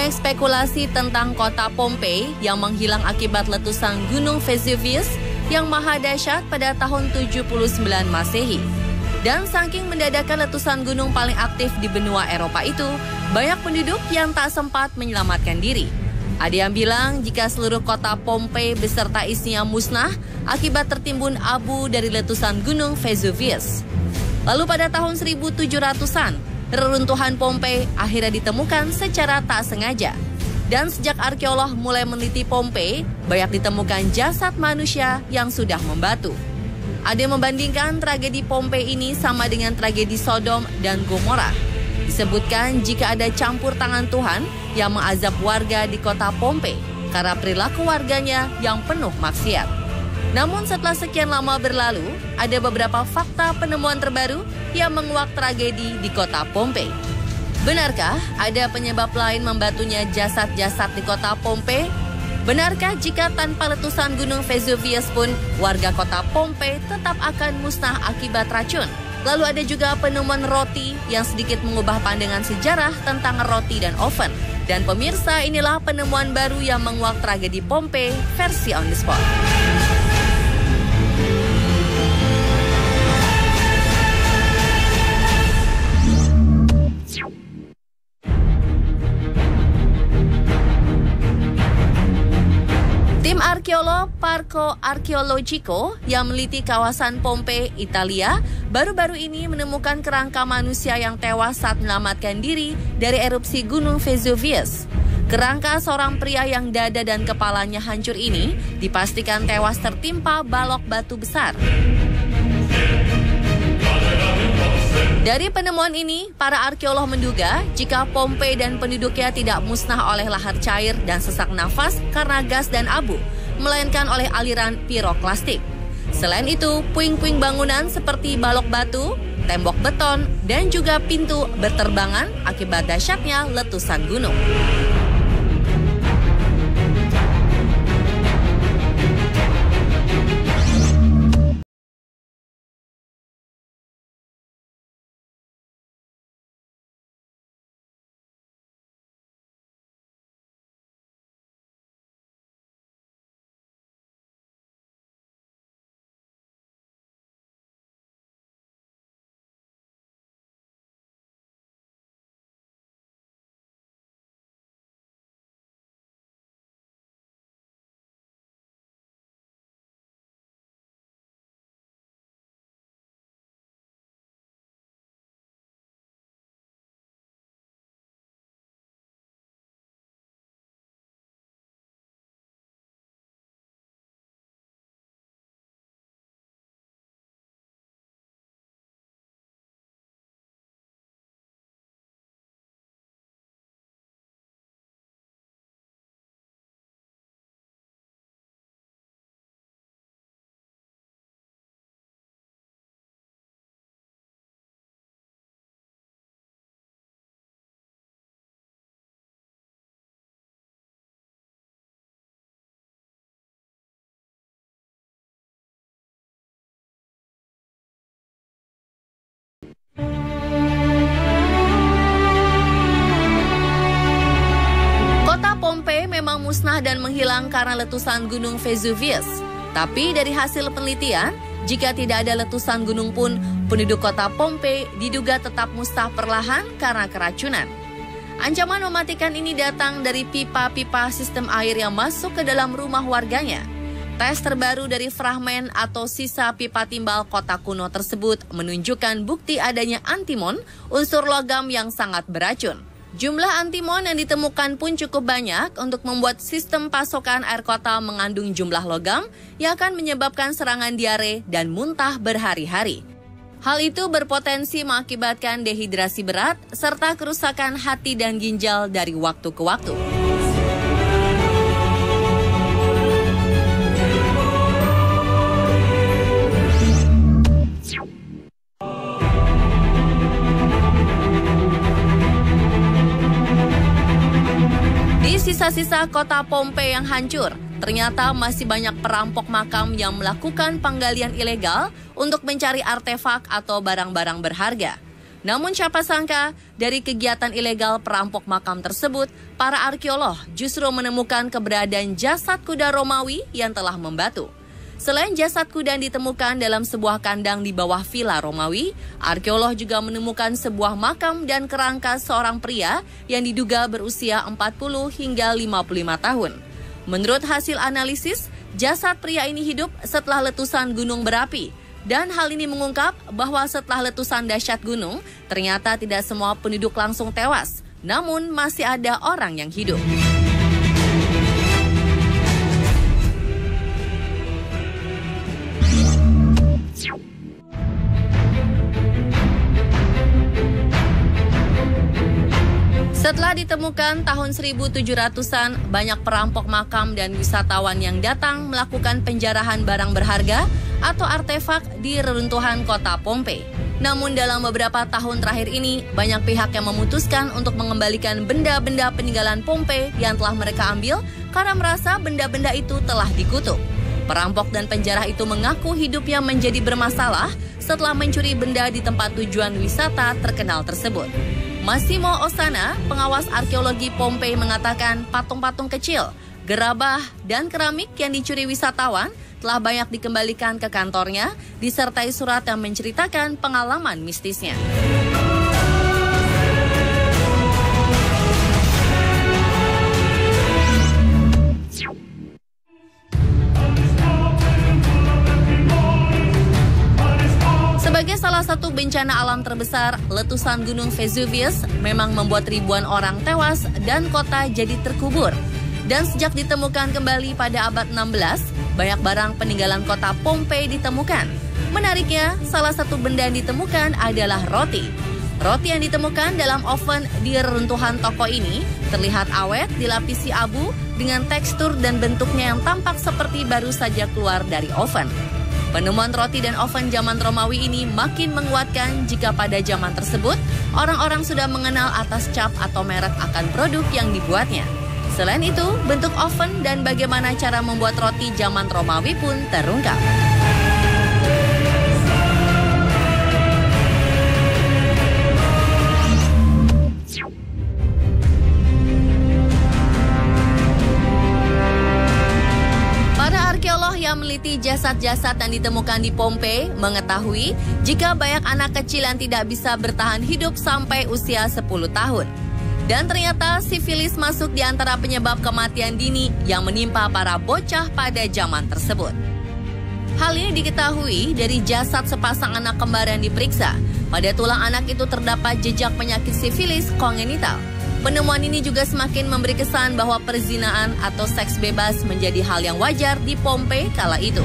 banyak spekulasi tentang kota Pompei yang menghilang akibat letusan Gunung Vesuvius yang maha dahsyat pada tahun 79 Masehi. Dan saking mendadakan letusan gunung paling aktif di benua Eropa itu, banyak penduduk yang tak sempat menyelamatkan diri. Ada yang bilang jika seluruh kota Pompei beserta isinya musnah akibat tertimbun abu dari letusan Gunung Vesuvius. Lalu pada tahun 1700-an, reruntuhan Pompei akhirnya ditemukan secara tak sengaja. Dan sejak arkeolog mulai meneliti Pompei, banyak ditemukan jasad manusia yang sudah membatu. Ada yang membandingkan tragedi Pompei ini sama dengan tragedi Sodom dan Gomora. Disebutkan jika ada campur tangan Tuhan yang mengazab warga di kota Pompei karena perilaku warganya yang penuh maksiat. Namun setelah sekian lama berlalu, ada beberapa fakta penemuan terbaru yang menguak tragedi di kota Pompei. Benarkah ada penyebab lain membatunya jasad-jasad di kota Pompei? Benarkah jika tanpa letusan Gunung Vesuvius pun warga kota Pompei tetap akan musnah akibat racun? Lalu ada juga penemuan roti yang sedikit mengubah pandangan sejarah tentang roti dan oven. Dan pemirsa, inilah penemuan baru yang menguak tragedi Pompei versi On The Spot. Tim arkeolog Parco Archeologico yang meneliti kawasan Pompei, Italia, baru-baru ini menemukan kerangka manusia yang tewas saat menyelamatkan diri dari erupsi Gunung Vesuvius. Kerangka seorang pria yang dada dan kepalanya hancur ini dipastikan tewas tertimpa balok batu besar. Dari penemuan ini, para arkeolog menduga jika Pompei dan penduduknya tidak musnah oleh lahar cair dan sesak nafas karena gas dan abu, melainkan oleh aliran piroklastik. Selain itu, puing-puing bangunan seperti balok batu, tembok beton, dan juga pintu berterbangan akibat dahsyatnya letusan gunung. Memang musnah dan menghilang karena letusan Gunung Vesuvius. Tapi dari hasil penelitian, jika tidak ada letusan gunung pun, penduduk kota Pompei diduga tetap musnah perlahan karena keracunan. Ancaman mematikan ini datang dari pipa-pipa sistem air yang masuk ke dalam rumah warganya. Tes terbaru dari fragmen atau sisa pipa timbal kota kuno tersebut menunjukkan bukti adanya antimon, unsur logam yang sangat beracun. Jumlah antimon yang ditemukan pun cukup banyak untuk membuat sistem pasokan air kota mengandung jumlah logam yang akan menyebabkan serangan diare dan muntah berhari-hari. Hal itu berpotensi mengakibatkan dehidrasi berat serta kerusakan hati dan ginjal dari waktu ke waktu. Sisa-sisa kota Pompei yang hancur, ternyata masih banyak perampok makam yang melakukan penggalian ilegal untuk mencari artefak atau barang-barang berharga. Namun siapa sangka dari kegiatan ilegal perampok makam tersebut, para arkeolog justru menemukan keberadaan jasad kuda Romawi yang telah membatu. Selain jasad kuda yang ditemukan dalam sebuah kandang di bawah villa Romawi, arkeolog juga menemukan sebuah makam dan kerangka seorang pria yang diduga berusia 40 hingga 55 tahun. Menurut hasil analisis, jasad pria ini hidup setelah letusan gunung berapi. Dan hal ini mengungkap bahwa setelah letusan dahsyat gunung, ternyata tidak semua penduduk langsung tewas, namun masih ada orang yang hidup. Setelah ditemukan tahun 1700-an, banyak perampok makam dan wisatawan yang datang melakukan penjarahan barang berharga atau artefak di reruntuhan kota Pompei. Namun dalam beberapa tahun terakhir ini, banyak pihak yang memutuskan untuk mengembalikan benda-benda peninggalan Pompei yang telah mereka ambil karena merasa benda-benda itu telah dikutuk. Perampok dan penjara itu mengaku hidupnya menjadi bermasalah setelah mencuri benda di tempat tujuan wisata terkenal tersebut. Massimo Ossana, pengawas arkeologi Pompei, mengatakan patung-patung kecil, gerabah, dan keramik yang dicuri wisatawan telah banyak dikembalikan ke kantornya, disertai surat yang menceritakan pengalaman mistisnya. Sebagai salah satu bencana alam terbesar, letusan Gunung Vesuvius memang membuat ribuan orang tewas dan kota jadi terkubur. Dan sejak ditemukan kembali pada abad 16, banyak barang peninggalan kota Pompei ditemukan. Menariknya, salah satu benda yang ditemukan adalah roti. Roti yang ditemukan dalam oven di reruntuhan toko ini terlihat awet dilapisi abu dengan tekstur dan bentuknya yang tampak seperti baru saja keluar dari oven. Penemuan roti dan oven zaman Romawi ini makin menguatkan jika pada zaman tersebut orang-orang sudah mengenal atas cap atau merek akan produk yang dibuatnya. Selain itu, bentuk oven dan bagaimana cara membuat roti zaman Romawi pun terungkap. Yang meneliti jasad-jasad yang ditemukan di Pompei mengetahui jika banyak anak kecil yang tidak bisa bertahan hidup sampai usia 10 tahun. Dan ternyata sifilis masuk di antara penyebab kematian dini yang menimpa para bocah pada zaman tersebut. Hal ini diketahui dari jasad sepasang anak kembar yang diperiksa. Pada tulang anak itu terdapat jejak penyakit sifilis kongenital. Penemuan ini juga semakin memberi kesan bahwa perzinaan atau seks bebas menjadi hal yang wajar di Pompei kala itu.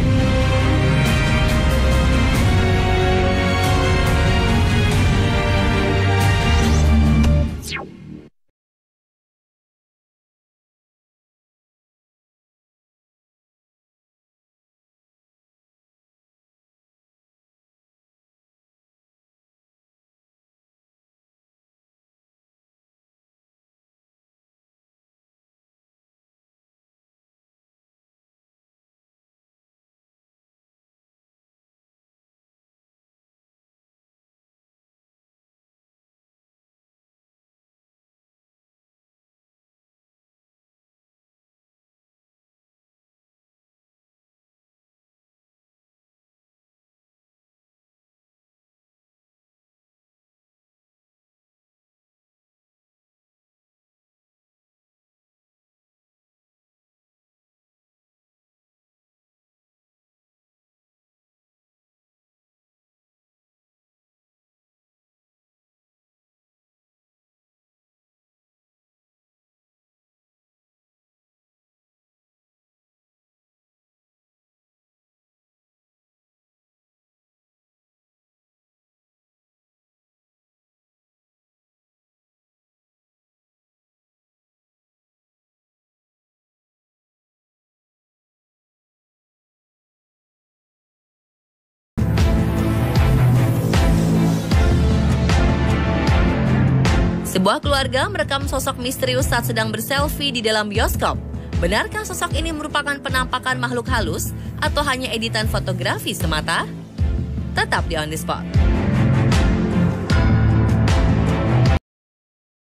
Sebuah keluarga merekam sosok misterius saat sedang berselfie di dalam bioskop. Benarkah sosok ini merupakan penampakan makhluk halus atau hanya editan fotografi semata? Tetap di On The Spot.